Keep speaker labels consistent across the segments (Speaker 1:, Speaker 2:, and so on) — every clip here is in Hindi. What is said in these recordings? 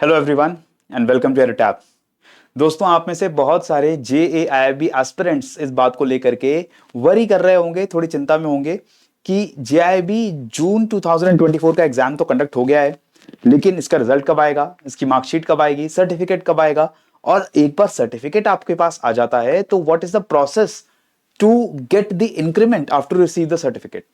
Speaker 1: Hello everyone and welcome to tab. दोस्तों, आप में से बहुत सारे JAIIB एस्पिरेंट्स इस बात को लेकर के वरी कर रहे होंगे, थोड़ी चिंता में होंगे कि JIIB जून 2024 का एग्जाम तो कंडक्ट हो गया है, लेकिन इसका रिजल्ट कब आएगा, इसकी मार्कशीट कब आएगी, सर्टिफिकेट कब आएगा। और एक बार सर्टिफिकेट आपके पास आ जाता है तो what is the process to get the increment after receive the certificate.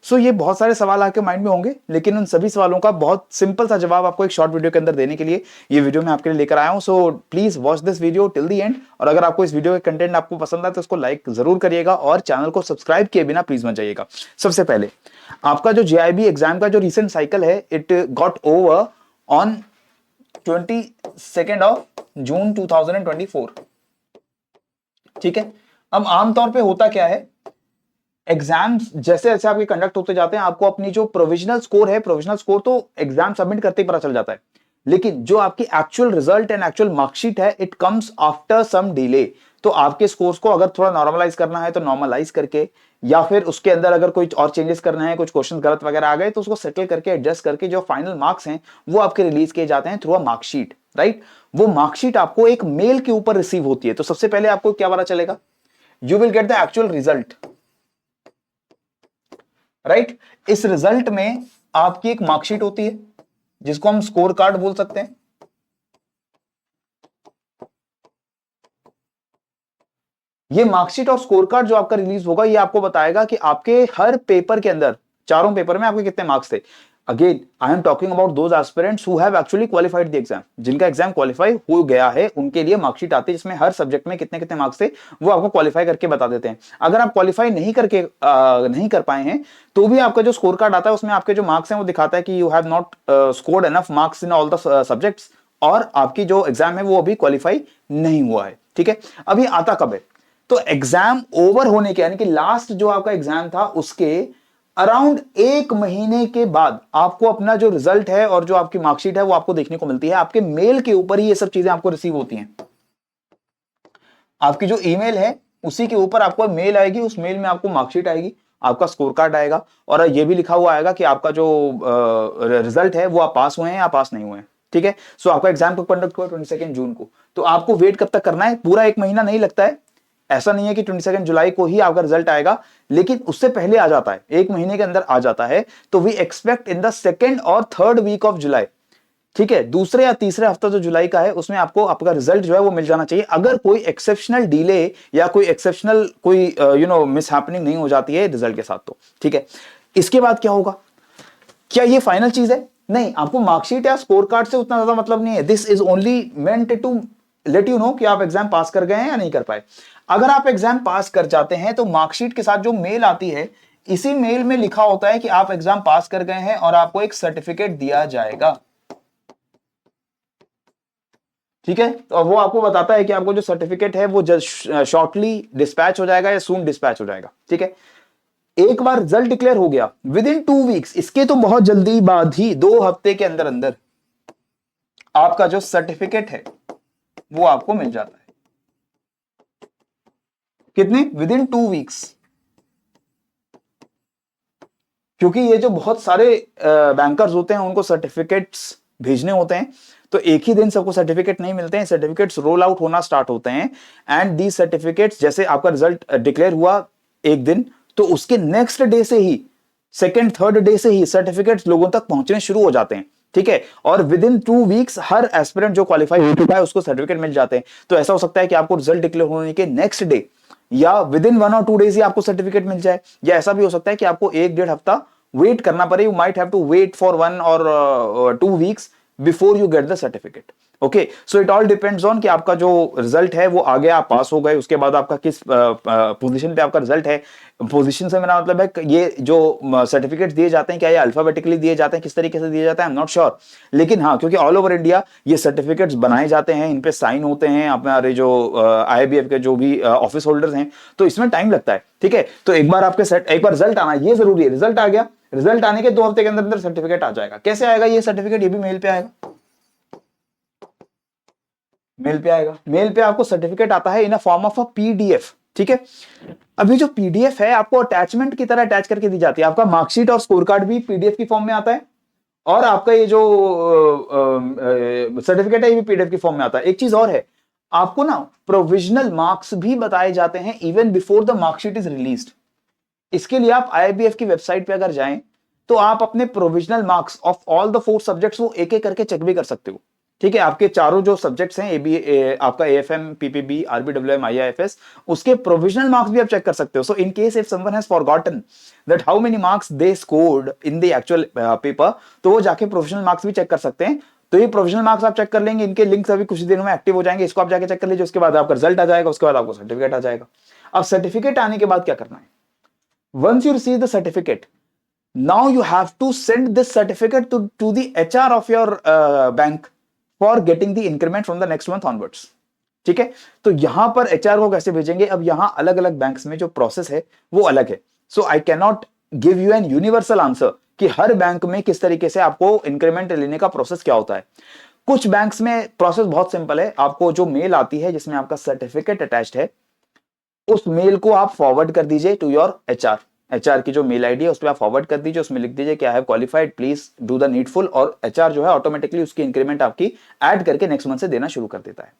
Speaker 1: So ये बहुत सारे सवाल आपके माइंड में होंगे, लेकिन उन सभी सवालों का बहुत सिंपल सा जवाब आपको एक शॉर्ट वीडियो के अंदर देने के लिए ये वीडियो मैं आपके लिए लेकर आया हूं। So please watch this video till the end. और अगर आपको इस वीडियो के कंटेंट आपको पसंद आए तो उसको लाइक जरूर करिएगा और चैनल को सब्सक्राइब किए बिना प्लीज मत जाइएगा। सबसे पहले आपका जो JIIB एग्जाम का जो रिसेंट साइकिल है, इट गॉट ओवर ऑन 22 जून 2024। ठीक है। अब आमतौर पे होता क्या है, एग्जाम्स जैसे जैसे आपके कंडक्ट होते जाते हैं, आपको अपनी जो प्रोविजनल स्कोर है, प्रोविजनल स्कोर तो एग्जाम सबमिट करते ही पता चल जाता है, लेकिन जो आपकी actual result and actual marksheet है, it comes after some delay. तो आपके स्कोर्स को अगर थोड़ा नॉर्मलाइज करना है तो नॉर्मलाइज करके, या फिर उसके अंदर अगर कोई और चेंजेस करना है, कुछ क्वेश्चन गलत वगैरह आ गए तो उसको सेटल करके एडजस्ट करके जो फाइनल मार्क्स हैं वो आपके रिलीज किए जाते हैं थ्रू अ मार्कशीट। राइट। वो मार्कशीट आपको एक मेल के ऊपर रिसीव होती है। तो सबसे पहले आपको क्या पता चलेगा, you will get the actual result. Right. इस रिजल्ट में आपकी एक मार्कशीट होती है जिसको हम स्कोर कार्ड बोल सकते हैं। ये मार्कशीट और स्कोर कार्ड जो आपका रिलीज होगा, ये आपको बताएगा कि आपके हर पेपर के अंदर, चारों पेपर में आपके कितने मार्क्स थे। Again I am talking about those aspirants who have actually qualified the exam. जिनका एग्जाम क्वालिफाई हो गया है उनके लिए मार्कशीट आती है जिसमें हर सब्जेक्ट में कितने कितने मार्क्स थे वो आपको क्वालिफाई करके बता देते हैं। अगर आप क्वालिफाई नहीं कर पाए हैं तो भी आपका जो स्कोर कार्ड आता है उसमें आपके जो मार्क्स हैं वो दिखाता है कि you have not scored enough marks in all the subjects, और आपकी जो एग्जाम है वो अभी क्वालिफाई नहीं हुआ है। ठीक है। अभी आता कब है, तो एग्जाम ओवर होने के, यानी कि लास्ट जो आपका एग्जाम था उसके अराउंड 1 महीने के बाद आपको अपना जो रिजल्ट है और जो आपकी मार्कशीट है वो आपको देखने को मिलती है। आपके मेल के ऊपर ही ये सब चीजें आपको रिसीव होती हैं। आपकी जो ईमेल है उसी के ऊपर आपको मेल आएगी, उस मेल में आपको मार्कशीट आएगी, आपका स्कोर कार्ड आएगा, और ये भी लिखा हुआ आएगा कि आपका जो रिजल्ट है वो आप पास हुए हैं या पास नहीं हुए हैं। ठीक है। सो आपका एग्जाम को कंडक्ट हुआ 22 जून को। तो आपको वेट कब तक करना है, पूरा 1 महीना नहीं लगता है। ऐसा नहीं है कि 22 जुलाई को ही आपका रिजल्ट आएगा, लेकिन उससे पहले आ जाता है, 1 महीने के अंदर आ जाता है। तो we expect in the second और थर्ड वीक ऑफ जुलाई। ठीक है। दूसरे या तीसरे हफ्ता जो जुलाई का है उसमें आपको आपका रिजल्ट जो है वो मिल जाना चाहिए, अगर कोई एक्सेप्शनल डिले या कोई एक्सेप्शनल कोई मिस हैपनिंग नहीं हो जाती है रिजल्ट के साथ। तो ठीक है। इसके बाद क्या होगा, क्या ये फाइनल चीज है? नहीं, आपको मार्कशीट या स्कोर कार्ड से उतना ज्यादा मतलब नहीं है। This is only meant to let you know कि आप एग्जाम पास कर गए हैं या नहीं कर पाए। अगर आप एग्जाम पास कर जाते हैं तो मार्कशीट के साथ जो मेल आती है, इसी मेल में लिखा होता है कि आप एग्जाम पास कर गए हैं और आपको एक सर्टिफिकेट दिया जाएगा। ठीक है। और वो आपको बताता है कि आपको जो सर्टिफिकेट है वो शॉर्टली डिस्पैच हो जाएगा या सून डिस्पैच हो जाएगा। ठीक है। एक बार रिजल्ट डिक्लेयर हो गया विद इन 2 वीक्स, इसके तो बहुत जल्दी बाद ही 2 हफ्ते के अंदर अंदर आपका जो सर्टिफिकेट है वो आपको मिल जाता है। कितने? With in 2 weeks. क्योंकि ये जो बहुत सारे बैंकर्स होते हैं उनको सर्टिफिकेट्स भेजने होते हैं, तो एक ही दिन सबको सर्टिफिकेट नहीं मिलते हैं। सर्टिफिकेट्स रोल आउट होना स्टार्ट होते हैं, एंड दी सर्टिफिकेट्स, जैसे आपका रिजल्ट डिक्लेयर हुआ एक दिन, तो उसके नेक्स्ट डे से ही, सेकेंड थर्ड डे से ही सर्टिफिकेट्स लोगों तक पहुंचने शुरू हो जाते हैं। ठीक है। और with in 2 weeks her aspirant जो क्वालिफाई हो चुका है उसको सर्टिफिकेट मिल जाते हैं। तो ऐसा हो सकता है कि आपको रिजल्ट डिक्लेयर होने के नेक्स्ट डे या विद इन 1 और 2 डेज ही आपको सर्टिफिकेट मिल जाए, या ऐसा भी हो सकता है कि आपको 1 डेढ़ हफ्ता वेट करना पड़े। You might have to wait for 1 और 2 weeks before you get the certificate. Okay. So it all depends on कि आपका जो रिजल्ट है वो आ गया, आप पास हो गए, उसके बाद आपका किस पोजीशन पे आपका रिजल्ट है। पोजीशन से मेरा मतलब है ये जो सर्टिफिकेट दिए जाते हैं, क्या ये अल्फाबेटिकली दिए जाते हैं, किस तरीके से दिए जाते हैं, आई एम नॉट श्योर। लेकिन हाँ, क्योंकि ऑल ओवर इंडिया ये सर्टिफिकेट्स बनाए जाते हैं, इन पे साइन होते हैं हमारे जो IIBF के जो भी ऑफिस होल्डर्स हैं, तो इसमें टाइम लगता है। ठीक है। तो एक बार एक बार रिजल्ट आना ये जरूरी है। रिजल्ट आ गया, रिजल्ट आने के 2 हफ्ते के अंदर अंदर सर्टिफिकेट आ जाएगा। कैसे आएगा ये सर्टिफिकेट? ये भी मेल पे आएगा। मेल पे आएगा। मेल पे आपको सर्टिफिकेट आता है in a form of a PDF। ठीक है। अभी जो PDF है आपको अटैचमेंट की तरह अटैच करके दी जाती है। आपका मार्कशीट और स्कोर कार्ड भी PDF की फॉर्म में आता है, और आपका ये जो सर्टिफिकेट है ये भी पीडीएफ की फॉर्म में आता है। एक चीज और है, आपको ना प्रोविजनल मार्क्स भी बताए जाते हैं even before the marksheet is released. इसके लिए आप आईआईबीएफ की वेबसाइट पे अगर जाएं तो आप अपने provisional marks of all the 4 subjects वो एक एक करके चेक भी कर सकते हो। ठीक है, आपके चारों जो सब्जेक्ट्स हैं आपका एएफएम, पीपीबी, आरबीडब्ल्यूएम, आईआईएफएस, उसके प्रोविजनल मार्क्स भी आप चेक कर सकते हो। So in case if someone has forgotten that how many marks they scored in the actual paper, तो वो जाके प्रोविजनल मार्क्स भी चेक कर सकते हैं। तो ये प्रोविजनल मार्क्स आप चेक कर लेंगे, इनके लिंक्स अभी कुछ दिनों में एक्टिव हो जाएंगे, इसको आप जाके चेक कर लीजिए। उसके बाद आपका रिजल्ट आ जाएगा, उसके बाद आपको सर्टिफिकेट आ जाएगा। अब सर्टिफिकेट आने के बाद क्या करना है? Once you receive the certificate, now you have to send this certificate to the HR of your bank for getting the increment from the next month onwards. ठीक है, तो यहां पर HR को कैसे भेजेंगे? अब यहां अलग अलग बैंक्स में जो प्रोसेस है वो अलग है। So I can not give you an universal answer कि हर बैंक में किस तरीके से आपको इंक्रीमेंट लेने का प्रोसेस क्या होता है। कुछ बैंक्स में प्रोसेस बहुत सिंपल है, आपको जो मेल आती है जिसमें आपका सर्टिफिकेट अटैच्ड है, उस मेल को आप फॉरवर्ड कर दीजिए टू योर एचआर की जो मेल आईडी है उस पर आप फॉरवर्ड कर दीजिए, उसमें लिख दीजिए कि I have qualified, please do the needful, और एचआर जो है ऑटोमेटिकली उसकी इंक्रीमेंट आपकी ऐड करके नेक्स्ट मंथ से देना शुरू कर देता है।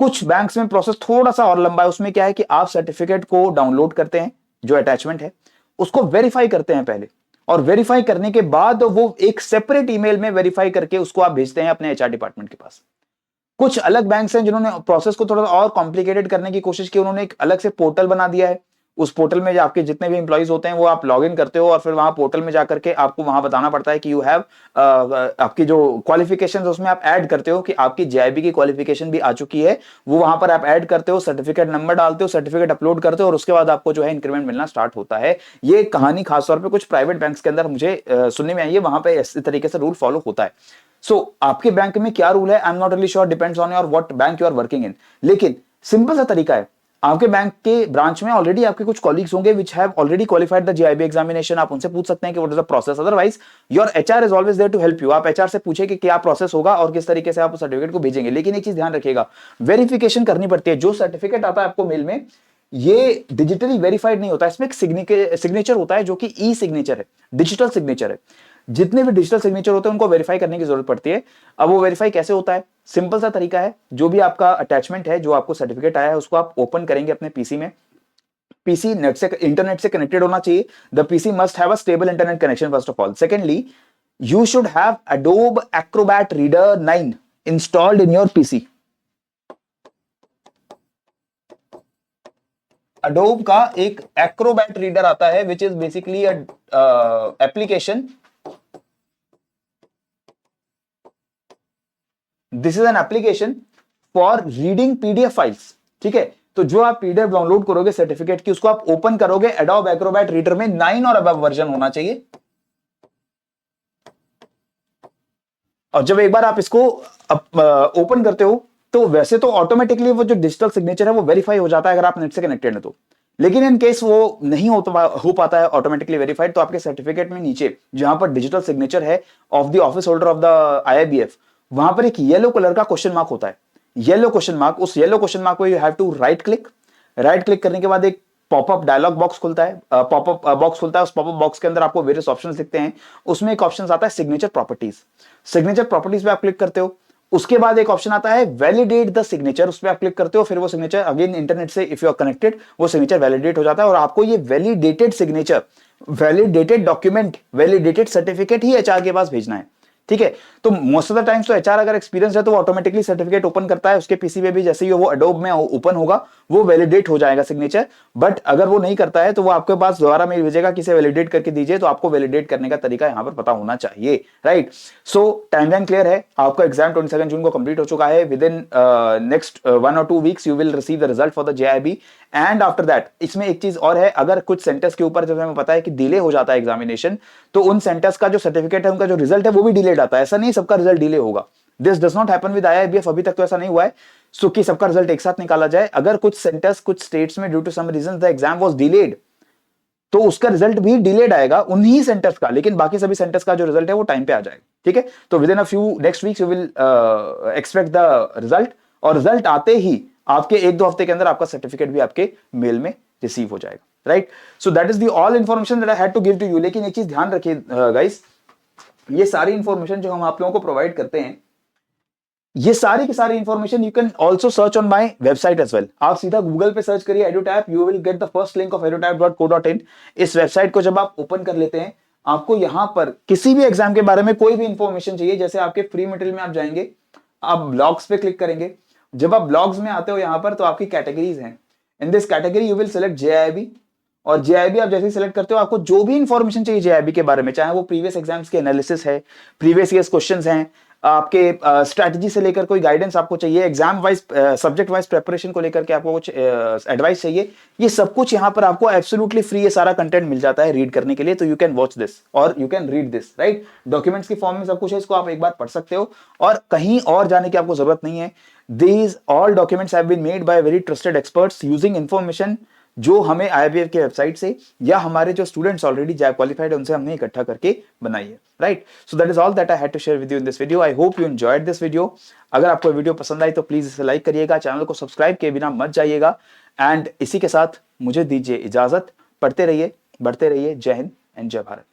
Speaker 1: कुछ बैंक्स में प्रोसेस थोड़ा सा और लंबा है, उसमें क्या है कि आप सर्टिफिकेट को डाउनलोड करते हैं, जो अटैचमेंट है उसको वेरीफाई करते हैं पहले, और वेरीफाई करने के बाद वो एक सेपरेट ईमेल में वेरीफाई करके उसको आप भेजते हैं अपने एचआर डिपार्टमेंट के पास। कुछ अलग बैंक्स हैं जिन्होंने प्रोसेस को थोड़ा और कॉम्प्लिकेटेड करने की कोशिश की, उन्होंने एक अलग से पोर्टल बना दिया है। उस पोर्टल में आपके जितने भी एम्प्लॉइज होते हैं वो आप लॉग इन करते हो, और फिर वहां पोर्टल में जाकर के आपको वहां बताना पड़ता है कि यू हैव आपकी जो क्वालिफिकेशन उसमें आप ऐड करते हो कि आपकी जेआईबी की क्वालिफिकेशन भी आ चुकी है, वो वहां पर आप ऐड करते हो, सर्टिफिकेट नंबर डालते हो, सर्टिफिकेट अपलोड करते हो, और उसके बाद आपको जो है इंक्रीमेंट मिलना स्टार्ट होता है। ये कहानी खासतौर पर कुछ प्राइवेट बैंक्स के अंदर मुझे सुनने में आई है, वहां पर इस तरीके से रूल फॉलो होता है। आपके बैंक में क्या रूल है, I am not really sure, depends on your what bank you are working in, लेकिन सिंपल सा तरीका है। आपके बैंक के ब्रांच में ऑलरेडी आपके कुछ कॉलीग्स होंगे which have already qualified the JAIIB examination, आप उनसे पूछ सकते हैं कि what is the process, otherwise your HR is always there to help you. आप एचआर से पूछे कि क्या प्रोसेस होगा और किस तरीके से आप उस सर्टिफिकेट को भेजेंगे। लेकिन एक चीज ध्यान रखिएगा, वेरिफिकेशन करनी पड़ती है। जो सर्टिफिकेट आता है आपको मेल में, ये डिजिटली वेरीफाइड नहीं होता, इसमें एक सिग्नेचर होता है जो कि ई सिग्नेचर है, डिजिटल सिग्नेचर है। जितने भी डिजिटल सिग्नेचर होते हैं उनको वेरीफाई करने की जरूरत पड़ती है। अब वो वेरीफाई कैसे होता है? सिंपल सा तरीका है, जो भी आपका अटैचमेंट है, जो आपको सर्टिफिकेट आया है, उसको आप ओपन करेंगे अपने पीसी में। पीसी नेट से, इंटरनेट से कनेक्टेड होना चाहिए। The PC must have a stable internet connection first of all. Secondly, you should have adobe Acrobat reader 9 installed in your PC. Adobe का एक एक्रोबैट रीडर आता है which is basically application. This is an application for reading PDF files. ठीक है, तो जो आप पीडीएफ डाउनलोड करोगे सर्टिफिकेट की, उसको आप ओपन करोगे, एडोब एक्रोबैट रीडर में 9 और अबव वर्जन होना चाहिए। और जब एक बार आप इसको ओपन करते हो तो वैसे तो ऑटोमेटिकली वो जो डिजिटल सिग्नेचर है वो वेरीफाई हो जाता है अगर आप नेट से कनेक्टेड है तो। लेकिन इन केस वो नहीं हो पाता है ऑटोमेटिकली वेरीफाइड, तो आपके सर्टिफिकेट में नीचे जहां पर डिजिटल सिग्नेचर है of the office holder of the IIBF, वहां पर एक येलो कलर का क्वेश्चन मार्क होता है, येलो क्वेश्चन मार्क। उस येलो क्वेश्चन मार्क को you have to right click करने के बाद एक पॉपअप डायलॉग बॉक्स खुलता है, पॉपअप बॉक्स खुलता है। उस पॉपअप बॉक्स के अंदर आपको वेरियस ऑप्शंस दिखते हैं, उसमें एक ऑप्शन आता है सिग्नेचर प्रॉपर्टीज। सिग्नेचर प्रॉपर्टीज पे आप क्लिक करते हो, उसके बाद एक ऑप्शन आता है वैलिडेट द सिग्नेचर, उस पर आप क्लिक करते हो, फिर वो सिग्नेचर अगेन इंटरनेट से इफ यू आर कनेक्टेड वो सिग्नेचर वैलिडेट हो जाता है, और आपको ये validated signature, validated document, validated certificate ही एचआर के पास भेजना है। ठीक है, तो मोस्ट ऑफ द टाइम्स तो एचआर अगर एक्सपीरियंस है तो वो ऑटोमेटिकली सर्टिफिकेट ओपन करता है, उसके पीसी पे भी जैसे ही वो एडोब में ओपन होगा वो वैलिडेट हो जाएगा सिग्नेचर। बट अगर वो नहीं करता है तो वो आपके पास दोबारा मेल भेजेगा कि इसे वैलिडेट करके दीजिए, तो आपको वैलिडेट करने का तरीका यहां पर पता होना चाहिए, राइट। सो टाइमलाइन क्लियर है, आपका एग्जाम 22 जून को कंप्लीट हो चुका है। विद इन नेक्स्ट 1 और 2 weeks you will receive the result for the JIB, and after that इसमें एक चीज और है, अगर कुछ सेंटर्स के ऊपर जब हमें पता है कि डिले हो जाता है एग्जामिनेशन, तो उन सेंटर्स का जो सर्टिफिकेट है, उनका जो रिजल्ट है वो भी डिलेड आता है। ऐसा नहीं सबका रिजल्ट डिले होगा, this does not happen with IIBF, अभी तक तो ऐसा नहीं हुआ है सो कि सबका रिजल्ट एक साथ निकाला जाए। अगर कुछ सेंटर्स, कुछ स्टेट्स में due to some reason the exam was delayed, तो उसका रिजल्ट भी डिलेड आएगा उन्हीं सेंटर्स का, लेकिन बाकी सभी सेंटर्स का जो रिजल्ट है वो टाइम पे आ जाएगा। ठीक है, तो with in a few next weeks you will expect the result, और रिजल्ट आते ही आपके 1-2 हफ्ते के अंदर आपका सर्टिफिकेट भी आपके मेल में रिसीव हो जाएगा, right. So that is the all information that I had to give to you. लेकिन एक चीज ध्यान रखिए गाइस, ये सारी इंफॉर्मेशन जो हम आप लोगों को प्रोवाइड करते हैं ये सारी की सारी information you can also search on my website as well. आप सीधा गूगल पे सर्च करिए EduTap, you will get the first link of edutap.co.in। इस वेबसाइट को जब आप ओपन कर लेते हैं, आपको यहां पर किसी भी एग्जाम के बारे में कोई भी इंफॉर्मेशन चाहिए, जैसे आपके फ्री मटेरियल में आप जाएंगे, आप ब्लॉग्स पे क्लिक करेंगे। जब आप ब्लॉग्स में आते हो यहां पर, तो आपकी कैटेगरीज हैं। In this category you will select JIB, और JIB आप जैसे ही सिलेक्ट करते हो, आपको जो भी इंफॉर्मेशन चाहिए JIB के बारे में, चाहे वो प्रीवियस एग्जाम्स के एनालिसिस है, प्रीवियस ईयर्स क्वेश्चंस हैं, आपके स्ट्रैटेजी से लेकर कोई गाइडेंस आपको चाहिए, exam wise subject wise preparation को लेकर के आपको कुछ एडवाइस चाहिए, ये सब कुछ यहाँ पर आपको एब्सोल्युटली फ्री ये सारा कंटेंट मिल जाता है रीड करने के लिए। तो यू कैन वॉच दिस और you can read this, right. Documents की फॉर्म में सब कुछ है, इसको आप एक बार पढ़ सकते हो और कहीं और जाने की आपको जरूरत नहीं है। These all documents have been made by very trusted experts using information जो हमें IIBF के वेबसाइट से या हमारे जो स्टूडेंट्स ऑलरेडी जैब क्वालिफाइड है उनसे हमने इकट्ठा करके बनाई है, right. So that is all that I had to share with you in this video. I hope you enjoyed this video. अगर आपको वीडियो पसंद आई तो प्लीज इसे लाइक करिएगा, चैनल को सब्सक्राइब किए बिना मत जाइएगा। एंड इसी के साथ मुझे दीजिए इजाजत। पढ़ते रहिए, बढ़ते रहिए। जय हिंद एंड जय भारत।